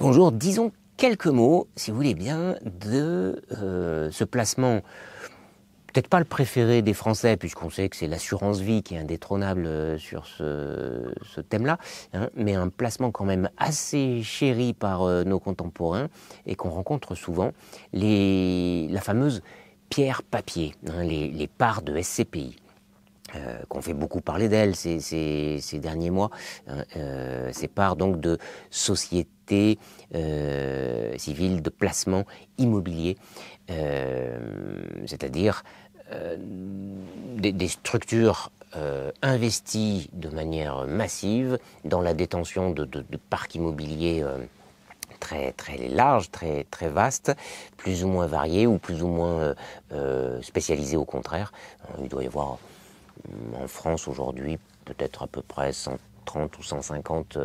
Bonjour, disons quelques mots, si vous voulez bien, de ce placement, peut-être pas le préféré des Français, puisqu'on sait que c'est l'assurance vie qui est indétrônable sur ce thème-là, hein, mais un placement quand même assez chéri par nos contemporains et qu'on rencontre souvent, la fameuse pierre-papier, hein, les parts de SCPI. Qu'on fait beaucoup parler d'elle ces derniers mois, hein, ces parts donc de sociétés civiles de placement immobilier, c'est-à-dire des structures investies de manière massive dans la détention de parcs immobiliers très large, très vaste, plus ou moins varié ou plus ou moins spécialisé au contraire. Il doit y avoir en France aujourd'hui peut-être à peu près 130 ou 150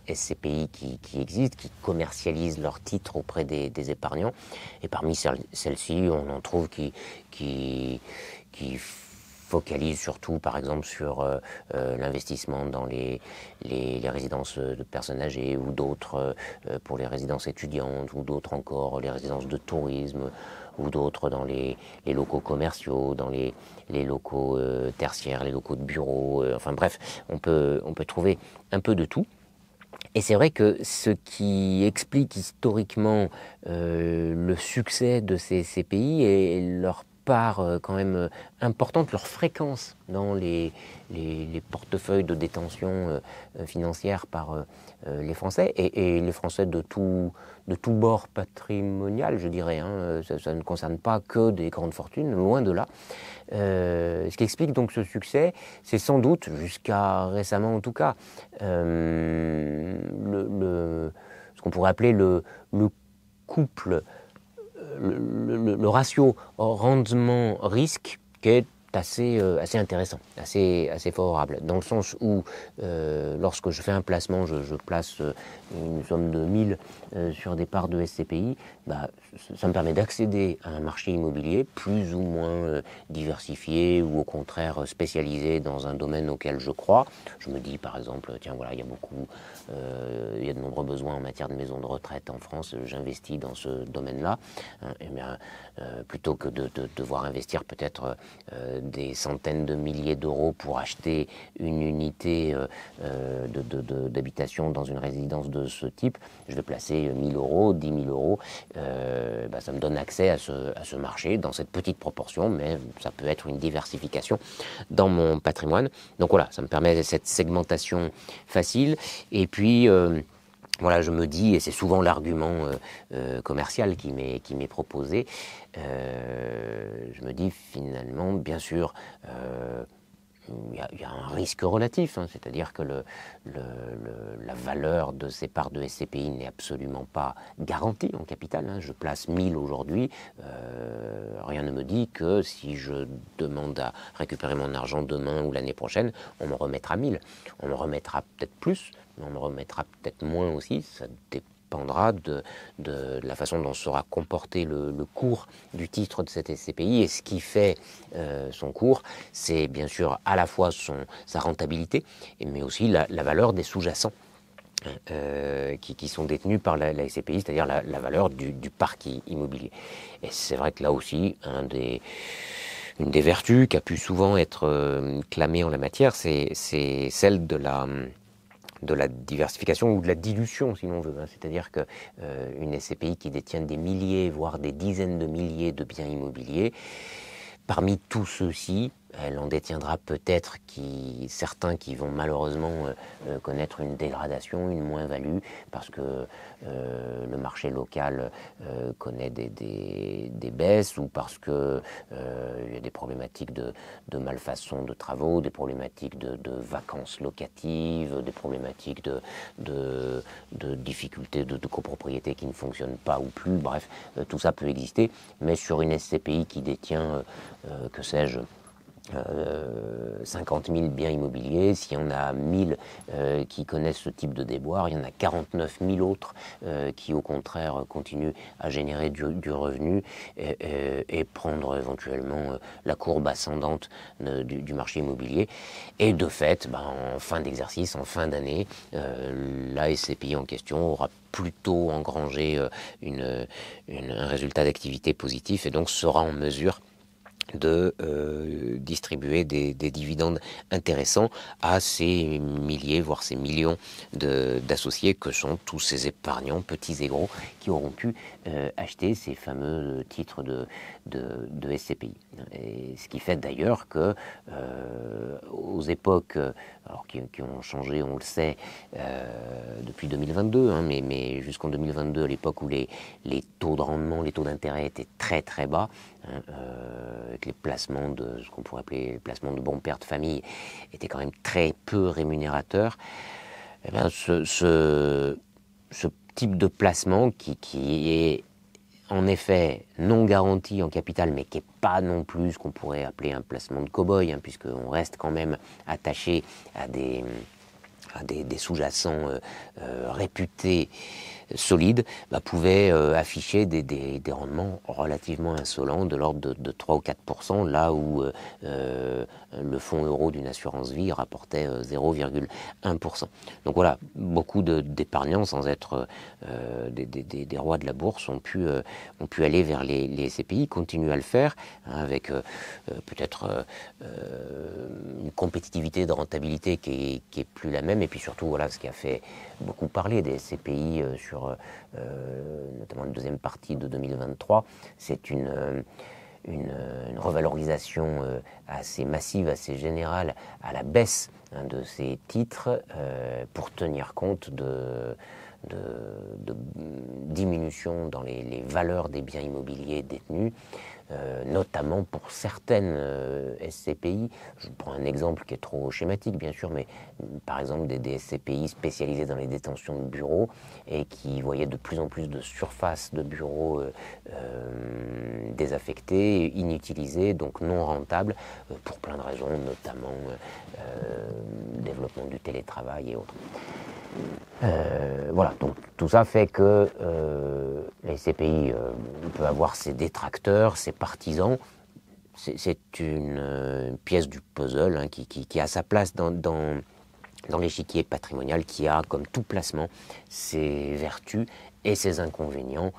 SCPI qui existent, qui commercialisent leurs titres auprès des épargnants. Et parmi celles-ci, on en trouve qui focalisent surtout, par exemple, sur l'investissement dans les résidences de personnes âgées ou d'autres pour les résidences étudiantes ou d'autres encore les résidences de tourisme ou d'autres dans les locaux commerciaux, dans les locaux tertiaires, les locaux de bureaux, enfin bref, on peut trouver un peu de tout. Et c'est vrai que ce qui explique historiquement le succès de ces pays est leur part quand même importante, leur fréquence dans les portefeuilles de détention financière par les Français et les Français de tout bord patrimonial, je dirais. Hein. Ça ne concerne pas que des grandes fortunes, loin de là. Ce qui explique donc ce succès, c'est sans doute, jusqu'à récemment en tout cas, ce qu'on pourrait appeler le couple, le ratio rendement-risque qui est assez intéressant, assez favorable, dans le sens où lorsque je fais un placement, je place une somme de 1000 sur des parts de SCPI, ça me permet d'accéder à un marché immobilier plus ou moins diversifié ou au contraire spécialisé dans un domaine auquel je crois. Je me dis par exemple, tiens voilà, il y a de nombreux besoins en matière de maisons de retraite en France, j'investis dans ce domaine-là. Et bien, plutôt que de devoir investir peut-être des centaines de milliers d'euros pour acheter une unité d'habitation dans une résidence de ce type, je vais placer 1000 euros, 10 000 euros, ça me donne accès à ce marché dans cette petite proportion, mais ça peut être une diversification dans mon patrimoine. Donc voilà, ça me permet cette segmentation facile. Et puis voilà, je me dis, et c'est souvent l'argument commercial qui m'est proposé, je me dis finalement, bien sûr, il y a un risque relatif, hein, c'est-à-dire que la valeur de ces parts de SCPI n'est absolument pas garantie en capital. Hein. Je place 1000 aujourd'hui, rien ne me dit que si je demande à récupérer mon argent demain ou l'année prochaine, on me remettra 1000. On me remettra peut-être plus, mais on me remettra peut-être moins aussi, ça dépendra de la façon dont sera comporté le cours du titre de cette SCPI. Et ce qui fait son cours, c'est bien sûr à la fois sa rentabilité, mais aussi la valeur des sous-jacents qui sont détenus par la SCPI, c'est-à-dire la valeur du parc immobilier. Et c'est vrai que là aussi, une des vertus qui a pu souvent être clamée en la matière, c'est celle de la diversification ou de la dilution, si l'on veut. Hein. C'est-à-dire qu'une SCPI qui détient des milliers, voire des dizaines de milliers de biens immobiliers, parmi tous ceux-ci, elle en détiendra peut-être certains qui vont malheureusement connaître une dégradation, une moins-value, parce que le marché local connaît des baisses, ou parce que il y a des problématiques de malfaçon de travaux, des problématiques de vacances locatives, des problématiques de difficultés de copropriété qui ne fonctionnent pas ou plus. Bref, tout ça peut exister, mais sur une SCPI qui détient, que sais-je, 50 000 biens immobiliers, s'il y en a 1000 qui connaissent ce type de déboire, il y en a 49 000 autres qui au contraire continuent à générer du revenu et prendre éventuellement la courbe ascendante du marché immobilier. Et de fait, en fin d'exercice, en fin d'année, la SCPI en question aura plutôt engrangé un résultat d'activité positif et donc sera en mesure de distribuer des dividendes intéressants à ces milliers, voire ces millions d'associés que sont tous ces épargnants, petits et gros, qui auront pu acheter ces fameux titres de SCPI. Et ce qui fait d'ailleurs que aux époques alors qui ont changé, on le sait, depuis 2022, mais jusqu'en 2022, à l'époque où les taux de rendement, les taux d'intérêt étaient très très bas, avec les placements de ce qu'on pourrait appeler les placements de bons pères de famille étaient quand même très peu rémunérateurs. Eh bien, ce type de placement qui est en effet non garanti en capital, mais qui n'est pas non plus ce qu'on pourrait appeler un placement de cow-boy, puisqu'on reste quand même attaché à des sous-jacents réputés solides, pouvait afficher des rendements relativement insolents de l'ordre de 3 ou 4%, là où le fonds euro d'une assurance vie rapportait 0,1%. Donc voilà, beaucoup d'épargnants, sans être des rois de la bourse, ont pu aller vers les SCPI, continuent à le faire, avec peut-être une compétitivité de rentabilité qui est plus la même, et puis surtout, voilà, ce qui a fait beaucoup parler des SCPI sur notamment la deuxième partie de 2023, c'est une revalorisation assez massive, assez générale à la baisse de ces titres pour tenir compte de diminution dans les valeurs des biens immobiliers détenus, notamment pour certaines SCPI. Je prends un exemple qui est trop schématique, bien sûr, mais par exemple des SCPI spécialisées dans les détentions de bureaux et qui voyaient de plus en plus de surfaces de bureaux désaffectées, inutilisées, donc non rentables, pour plein de raisons, notamment développement du télétravail et autres. Voilà, donc tout ça fait que les SCPI peut avoir ses détracteurs, ses partisans. C'est une pièce du puzzle qui a sa place dans l'échiquier patrimonial, qui a, comme tout placement, ses vertus et ses inconvénients.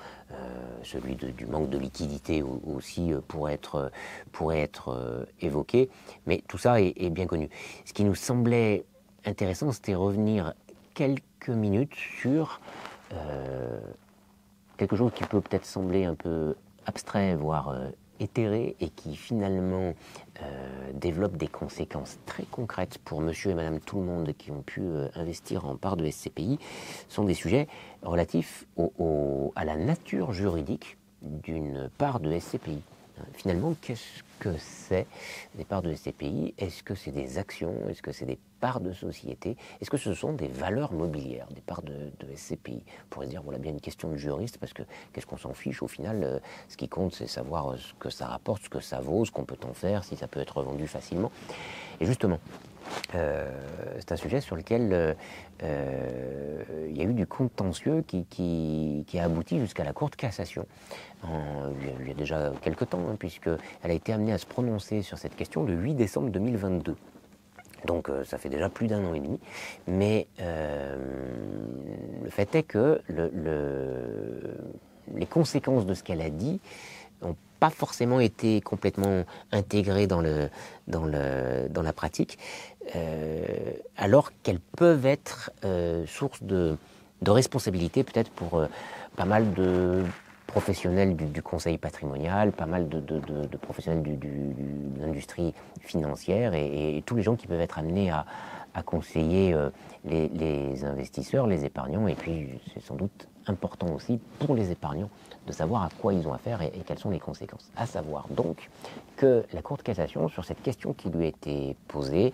Celui du manque de liquidité aussi pourrait être évoqué, mais tout ça est bien connu. Ce qui nous semblait intéressant, c'était revenir quelques minutes sur quelque chose qui peut peut-être sembler un peu abstrait, voire éthéré, et qui finalement développe des conséquences très concrètes pour monsieur et madame tout le monde qui ont pu investir en part de SCPI, sont des sujets relatifs à la nature juridique d'une part de SCPI. Finalement, qu'est-ce que c'est des parts de SCPI? Est-ce que c'est des actions? Est-ce que c'est des parts de société? Est-ce que ce sont des valeurs mobilières, des parts de SCPI? On pourrait se dire, voilà bien une question de juriste, parce que qu'est-ce qu'on s'en fiche? Au final, ce qui compte, c'est savoir ce que ça rapporte, ce que ça vaut, ce qu'on peut en faire, si ça peut être vendu facilement. Et justement, c'est un sujet sur lequel il y a eu du contentieux qui a abouti jusqu'à la Cour de cassation. Il y a déjà quelques temps, puisqu'elle a été amenée à se prononcer sur cette question le 8 décembre 2022. Donc ça fait déjà plus d'1 an et demi, mais le fait est que les conséquences de ce qu'elle a dit n'ont pas forcément été complètement intégrées dans la pratique, alors qu'elles peuvent être source de responsabilité peut-être pour pas mal de professionnels du conseil patrimonial, pas mal de professionnels de l'industrie financière et tous les gens qui peuvent être amenés à conseiller les investisseurs, les épargnants, et puis c'est sans doute important aussi pour les épargnants de savoir à quoi ils ont affaire et quelles sont les conséquences. À savoir donc que la Cour de cassation, sur cette question qui lui a été posée,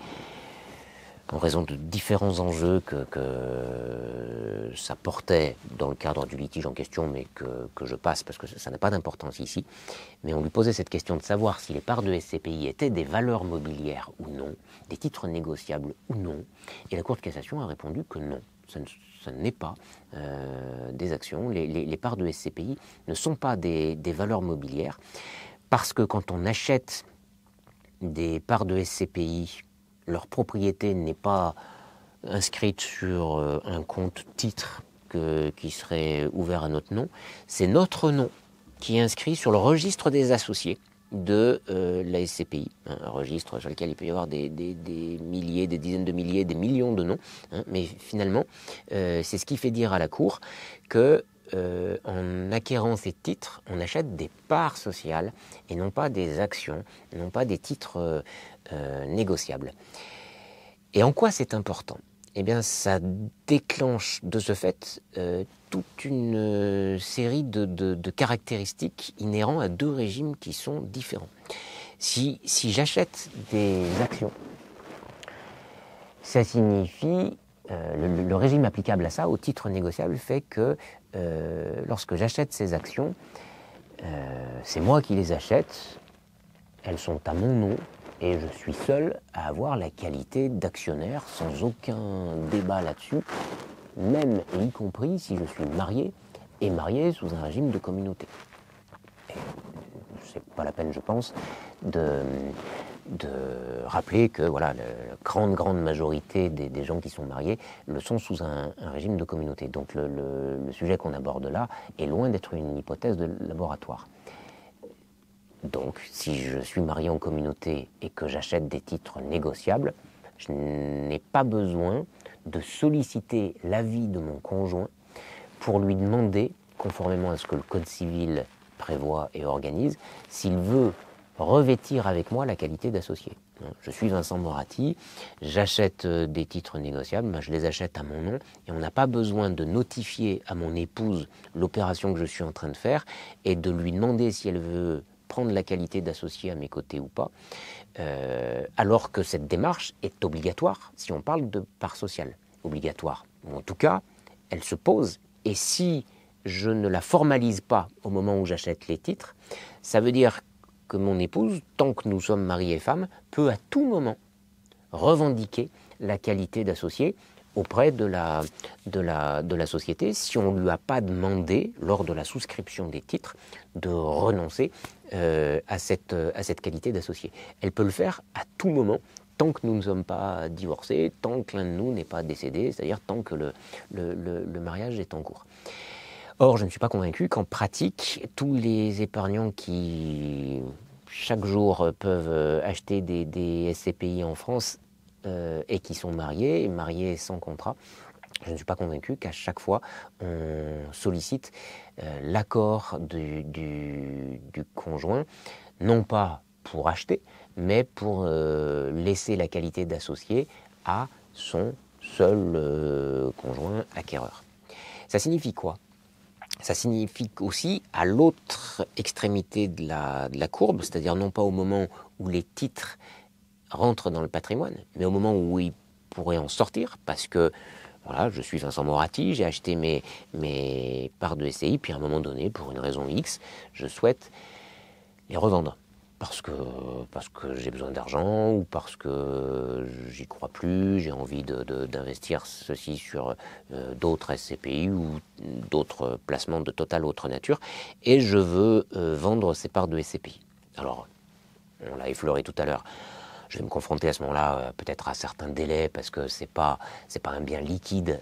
en raison de différents enjeux que ça portait dans le cadre du litige en question, mais que je passe parce que ça n'a pas d'importance ici. Mais on lui posait cette question de savoir si les parts de SCPI étaient des valeurs mobilières ou non, des titres négociables ou non, et la Cour de cassation a répondu que non, ça n'est pas des actions. Les parts de SCPI ne sont pas des valeurs mobilières, parce que quand on achète des parts de SCPI, leur propriété n'est pas inscrite sur un compte titre qui serait ouvert à notre nom, c'est notre nom qui est inscrit sur le registre des associés de la SCPI, un registre sur lequel il peut y avoir des milliers, des dizaines de milliers, des millions de noms, mais finalement, c'est ce qui fait dire à la Cour que en acquérant ces titres, on achète des parts sociales et non pas des actions, non pas des titres négociables. Et en quoi c'est important ? Eh bien, ça déclenche de ce fait toute une série de caractéristiques inhérentes à deux régimes qui sont différents. Si j'achète des actions, ça signifie, le régime applicable à ça, au titre négociable, fait que lorsque j'achète ces actions, c'est moi qui les achète, elles sont à mon nom, et je suis seul à avoir la qualité d'actionnaire sans aucun débat là-dessus, même et y compris si je suis marié, et marié sous un régime de communauté. C'est pas la peine, je pense, de rappeler que voilà, la grande majorité des gens qui sont mariés le sont sous un régime de communauté. Donc le sujet qu'on aborde là est loin d'être une hypothèse de laboratoire. Donc, si je suis marié en communauté et que j'achète des titres négociables, je n'ai pas besoin de solliciter l'avis de mon conjoint pour lui demander, conformément à ce que le Code civil prévoit et organise, s'il veut revêtir avec moi la qualité d'associé. Je suis Vincent Moratti, j'achète des titres négociables, je les achète à mon nom et on n'a pas besoin de notifier à mon épouse l'opération que je suis en train de faire et de lui demander si elle veut prendre la qualité d'associé à mes côtés ou pas, alors que cette démarche est obligatoire si on parle de part sociale. Obligatoire. Ou en tout cas, elle se pose, et si je ne la formalise pas au moment où j'achète les titres, ça veut dire que mon épouse, tant que nous sommes mari et femme, peut à tout moment revendiquer la qualité d'associé auprès de la société si on ne lui a pas demandé, lors de la souscription des titres, de renoncer à cette qualité d'associé. Elle peut le faire à tout moment, tant que nous ne sommes pas divorcés, tant que l'un de nous n'est pas décédé, c'est-à-dire tant que le mariage est en cours. Or, je ne suis pas convaincu qu'en pratique, tous les épargnants qui, chaque jour, peuvent acheter des SCPI en France et qui sont mariés sans contrat, je ne suis pas convaincu qu'à chaque fois, on sollicite l'accord du conjoint, non pas pour acheter, mais pour laisser la qualité d'associé à son seul conjoint acquéreur. Ça signifie quoi ? Ça signifie aussi, à l'autre extrémité de la courbe, c'est-à-dire non pas au moment où les titres rentrent dans le patrimoine, mais au moment où ils pourraient en sortir, parce que voilà, je suis Vincent Moratti, j'ai acheté mes parts de SCI, puis à un moment donné, pour une raison X, je souhaite les revendre. Parce que j'ai besoin d'argent, ou parce que j'y crois plus, j'ai envie d'investir ceci sur d'autres SCPI ou d'autres placements de totale autre nature, et je veux vendre ces parts de SCPI. Alors, on l'a effleuré tout à l'heure, je vais me confronter à ce moment-là peut-être à certains délais parce que c'est pas un bien liquide.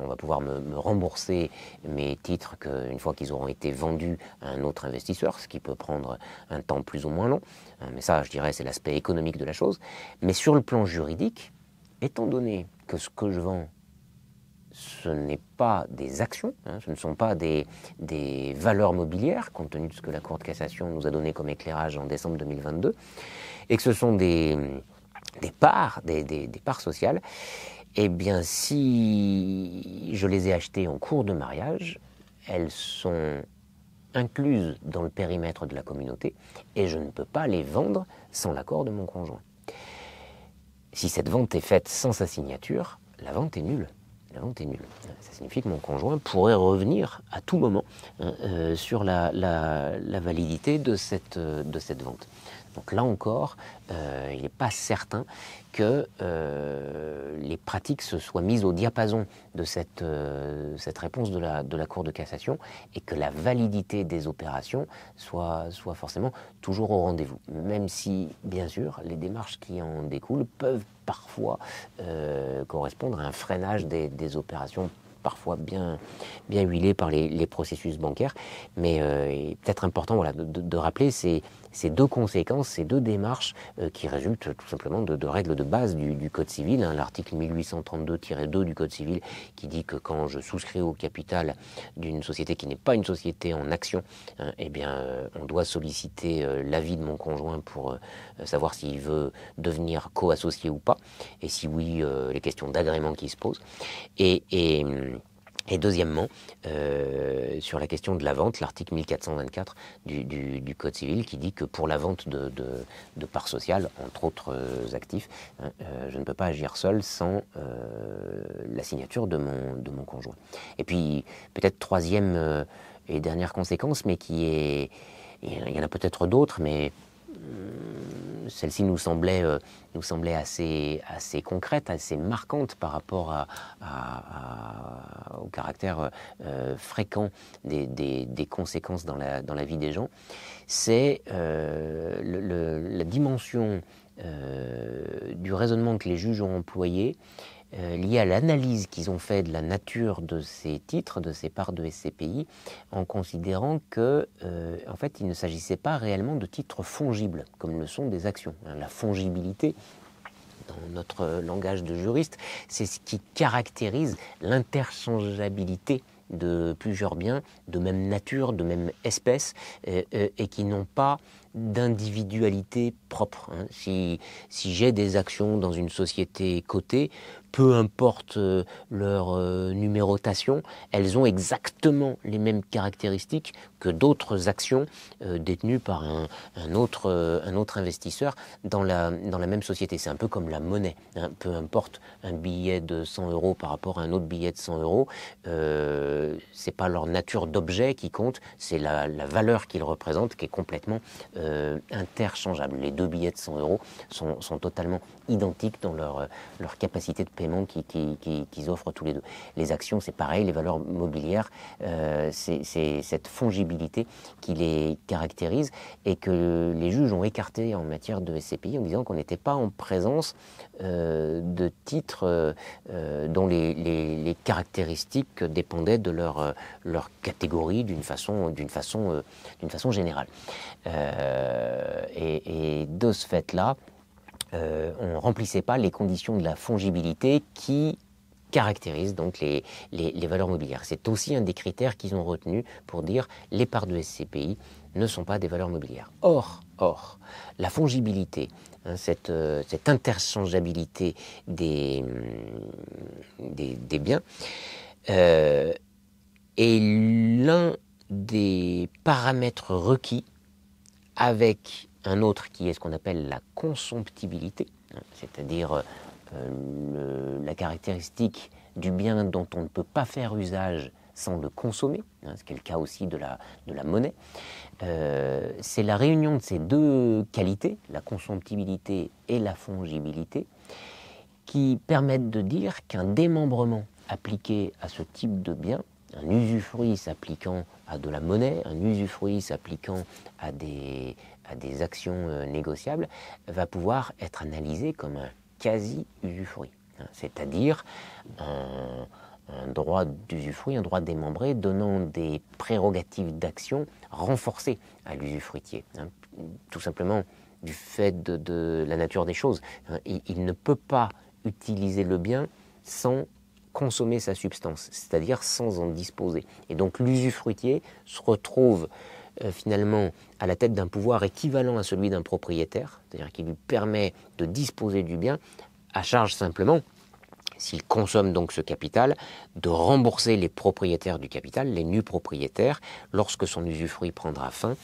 On va pouvoir me rembourser mes titres une fois qu'ils auront été vendus à un autre investisseur, ce qui peut prendre un temps plus ou moins long. Mais ça, je dirais, c'est l'aspect économique de la chose. Mais sur le plan juridique, étant donné que ce que je vends, ce n'est pas des actions, ce ne sont pas des valeurs mobilières, compte tenu de ce que la Cour de cassation nous a donné comme éclairage en décembre 2022, et que ce sont des parts, des parts sociales, eh bien, si je les ai achetées en cours de mariage, elles sont incluses dans le périmètre de la communauté, et je ne peux pas les vendre sans l'accord de mon conjoint. Si cette vente est faite sans sa signature, la vente est nulle. La vente est nulle. Ça signifie que mon conjoint pourrait revenir à tout moment sur la validité de cette vente. Donc là encore, il n'est pas certain que les pratiques se soient mises au diapason de cette réponse de la Cour de cassation et que la validité des opérations soit forcément toujours au rendez-vous. Même si, bien sûr, les démarches qui en découlent peuvent parfois correspondre à un freinage des opérations parfois bien huilées par les processus bancaires. Mais il est peut-être important de rappeler ces deux conséquences, ces deux démarches qui résultent tout simplement de règles de base du Code civil. L'article 1832-2 du Code civil qui dit que quand je souscris au capital d'une société qui n'est pas une société en action, on doit solliciter l'avis de mon conjoint pour savoir s'il veut devenir co-associé ou pas, et si oui, les questions d'agrément qui se posent. Et deuxièmement, sur la question de la vente, l'article 1424 du Code civil qui dit que pour la vente de parts sociales, entre autres actifs, je ne peux pas agir seul sans la signature de mon conjoint. Et puis, peut-être troisième et dernière conséquence, mais il y en a peut-être d'autres, mais celle-ci nous semblait assez concrète, assez marquante par rapport au caractère fréquent des conséquences dans la vie des gens. C'est la dimension du raisonnement que les juges ont employé lié à l'analyse qu'ils ont fait de la nature de ces titres, de ces parts de SCPI, en considérant que, en fait, il ne s'agissait pas réellement de titres fongibles, comme le sont des actions. La fongibilité, dans notre langage de juriste, c'est ce qui caractérise l'interchangeabilité de plusieurs biens de même nature, de même espèce, et qui n'ont pas d'individualité propre. Si j'ai des actions dans une société cotée, peu importe leur numérotation, elles ont exactement les mêmes caractéristiques que d'autres actions détenues par un autre investisseur dans la même société. C'est un peu comme la monnaie. Peu importe un billet de 100 € par rapport à un autre billet de 100 €, c'est pas leur nature d'objet qui compte, c'est la valeur qu'ils représentent qui est complètement interchangeable. Les deux billets de 100 € sont totalement identiques dans leur capacité de paiement qu'ils offrent tous les deux. Les actions, c'est pareil, les valeurs mobilières, c'est cette fongibilité qui les caractérise et que les juges ont écarté en matière de SCPI en disant qu'on n'était pas en présence de titres dont les caractéristiques dépendaient de leur catégorie d'une façon générale. Et de ce fait-là, on ne remplissait pas les conditions de la fongibilité qui caractérisent donc les valeurs mobilières. C'est aussi un des critères qu'ils ont retenu pour dire les parts de SCPI ne sont pas des valeurs mobilières. Or, la fongibilité, cette interchangeabilité des biens, est l'un des paramètres requis avec un autre qui est ce qu'on appelle la consomptibilité, c'est-à-dire la caractéristique du bien dont on ne peut pas faire usage sans le consommer, ce qui est le cas aussi de la monnaie. C'est la réunion de ces deux qualités, la consomptibilité et la fongibilité, qui permettent de dire qu'un démembrement appliqué à ce type de bien, un usufruit s'appliquant à de la monnaie, un usufruit s'appliquant à des actions négociables, va pouvoir être analysé comme un quasi-usufruit, c'est-à-dire un droit d'usufruit, un droit démembré donnant des prérogatives d'action renforcées à l'usufruitier, tout simplement du fait de la nature des choses. Il ne peut pas utiliser le bien sans consommer sa substance, c'est-à-dire sans en disposer. Et donc l'usufruitier se retrouve finalement à la tête d'un pouvoir équivalent à celui d'un propriétaire, c'est-à-dire qui lui permet de disposer du bien, à charge simplement s'il consomme donc ce capital, de rembourser les propriétaires du capital, les nus propriétaires, lorsque son usufruit prendra fin,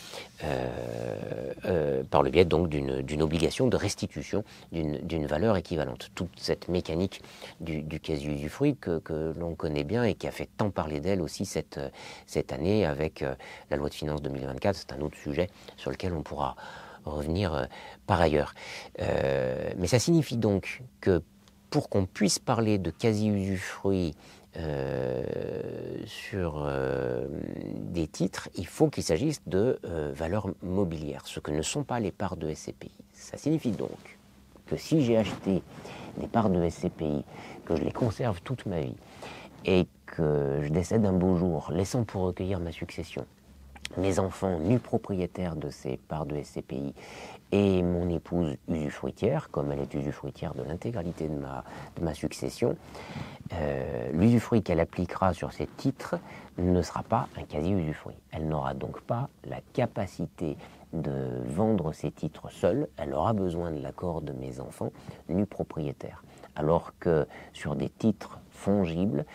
par le biais donc d'une obligation de restitution d'une valeur équivalente. Toute cette mécanique du quasi-usufruit que l'on connaît bien et qui a fait tant parler d'elle aussi cette année avec la loi de finances 2024, c'est un autre sujet sur lequel on pourra revenir par ailleurs. Mais ça signifie donc que pour qu'on puisse parler de quasi-usufruit sur des titres, il faut qu'il s'agisse de valeurs mobilières, ce que ne sont pas les parts de SCPI. Ça signifie donc que si j'ai acheté des parts de SCPI, que je les conserve toute ma vie, et que je décède un beau jour, laissant pour recueillir ma succession mes enfants nus propriétaires de ces parts de SCPI et mon épouse usufruitière, comme elle est usufruitière de l'intégralité de ma succession, l'usufruit qu'elle appliquera sur ces titres ne sera pas un quasi-usufruit. Elle n'aura donc pas la capacité de vendre ces titres seule, elle aura besoin de l'accord de mes enfants nus propriétaires. Alors que sur des titres fongibles,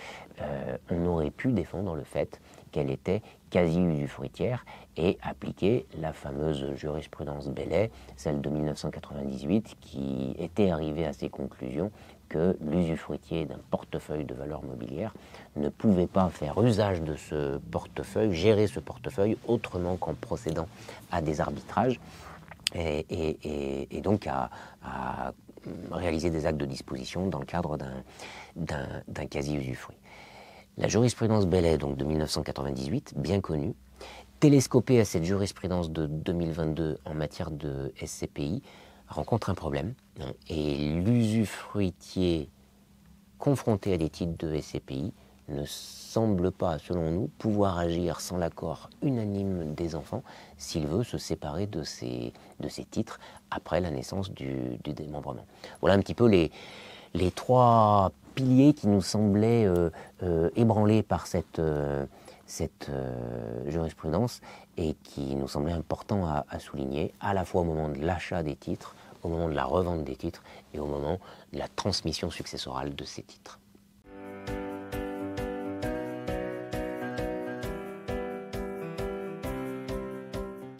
on aurait pu défendre le fait qu'elle était quasi-usufruitière et appliquer la fameuse jurisprudence Bellet, celle de 1998, qui était arrivée à ces conclusions que l'usufruitier d'un portefeuille de valeurs mobilières ne pouvait pas faire usage de ce portefeuille, gérer ce portefeuille autrement qu'en procédant à des arbitrages et donc à réaliser des actes de disposition dans le cadre d'un quasi-usufruit. La jurisprudence Bellet, donc de 1998, bien connue, télescopée à cette jurisprudence de 2022 en matière de SCPI, rencontre un problème. Et l'usufruitier confronté à des titres de SCPI ne semble pas, selon nous, pouvoir agir sans l'accord unanime des enfants s'il veut se séparer de ces titres après la naissance du démembrement. Voilà un petit peu les trois piliers qui nous semblaient ébranlés par cette jurisprudence et qui nous semblaient importants à souligner, à la fois au moment de l'achat des titres, au moment de la revente des titres et au moment de la transmission successorale de ces titres.